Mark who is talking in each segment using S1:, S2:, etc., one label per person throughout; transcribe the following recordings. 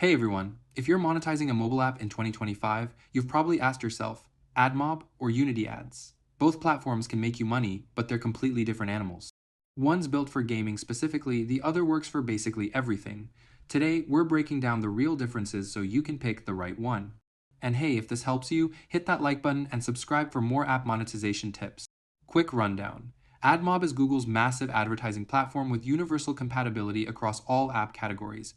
S1: Hey everyone, if you're monetizing a mobile app in 2025, you've probably asked yourself, Admob or Unity ads? Both platforms can make you money, but they're completely different animals. One's built for gaming specifically, the other works for basically everything. Today, we're breaking down the real differences so you can pick the right one. And hey, if this helps you, hit that like button and subscribe for more app monetization tips. Quick rundown. Admob is Google's massive advertising platform with universal compatibility across all app categories,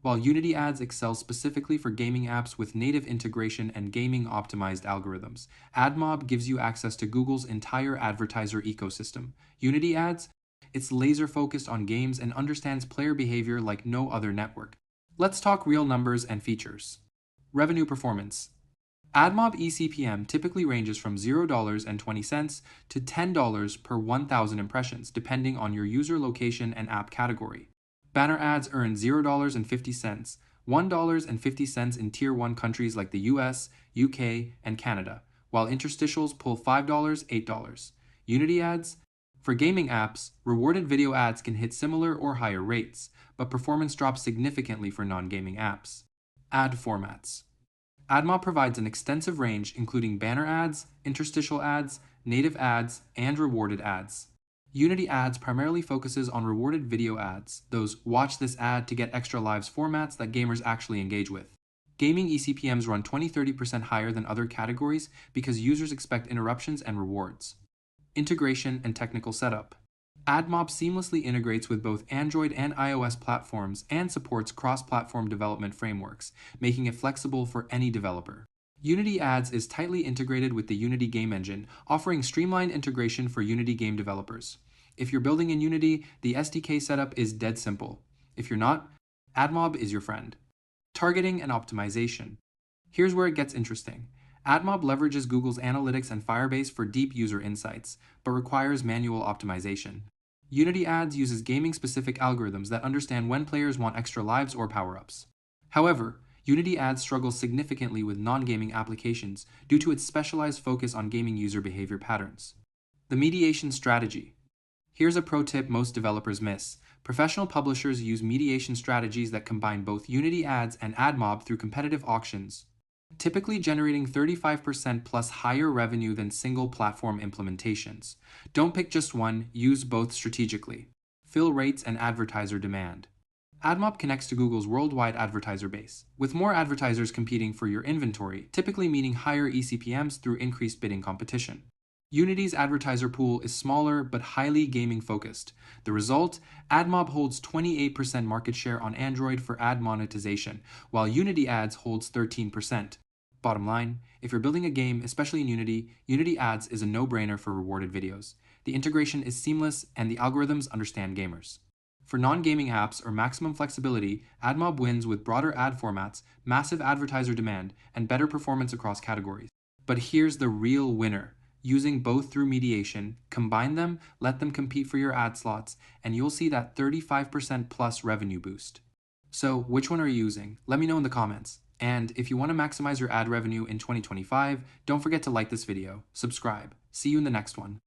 S1: while Unity Ads excels specifically for gaming apps with native integration and gaming-optimized algorithms. Admob gives you access to Google's entire advertiser ecosystem. Unity Ads, it's laser-focused on games and understands player behavior like no other network. Let's talk real numbers and features. Revenue performance. Admob eCPM typically ranges from $0.20 to $10 per 1,000 impressions, depending on your user location and app category. Banner ads earn $0.50, $1.50 in Tier 1 countries like the US, UK, and Canada, while interstitials pull $5, $8. Unity ads? For gaming apps, rewarded video ads can hit similar or higher rates, but performance drops significantly for non-gaming apps. Ad formats. Admob provides an extensive range including banner ads, interstitial ads, native ads, and rewarded ads. Unity Ads primarily focuses on rewarded video ads, those watch this ad to get extra lives formats that gamers actually engage with. Gaming eCPMs run 20-30% higher than other categories because users expect interruptions and rewards. Integration and technical setup. Admob seamlessly integrates with both Android and iOS platforms and supports cross-platform development frameworks, making it flexible for any developer. Unity Ads is tightly integrated with the Unity game engine, offering streamlined integration for Unity game developers. If you're building in Unity, the SDK setup is dead simple. If you're not, Admob is your friend. Targeting and optimization. Here's where it gets interesting. Admob leverages Google's analytics and Firebase for deep user insights, but requires manual optimization. Unity Ads uses gaming-specific algorithms that understand when players want extra lives or power-ups. However, Unity Ads struggles significantly with non-gaming applications due to its specialized focus on gaming user behavior patterns. The mediation strategy. Here's a pro tip most developers miss. Professional publishers use mediation strategies that combine both Unity Ads and Admob through competitive auctions, typically generating 35% plus higher revenue than single platform implementations. Don't pick just one, use both strategically. Fill rates and advertiser demand. Admob connects to Google's worldwide advertiser base, with more advertisers competing for your inventory, typically meaning higher eCPMs through increased bidding competition. Unity's advertiser pool is smaller but highly gaming-focused. The result? Admob holds 28% market share on Android for ad monetization, while Unity Ads holds 13%. Bottom line, if you're building a game, especially in Unity, Unity Ads is a no-brainer for rewarded videos. The integration is seamless and the algorithms understand gamers. For non-gaming apps or maximum flexibility, Admob wins with broader ad formats, massive advertiser demand, and better performance across categories. But here's the real winner. Using both through mediation, combine them, let them compete for your ad slots, and you'll see that 35% plus revenue boost. So, which one are you using? Let me know in the comments. And if you want to maximize your ad revenue in 2025, don't forget to like this video, subscribe. See you in the next one.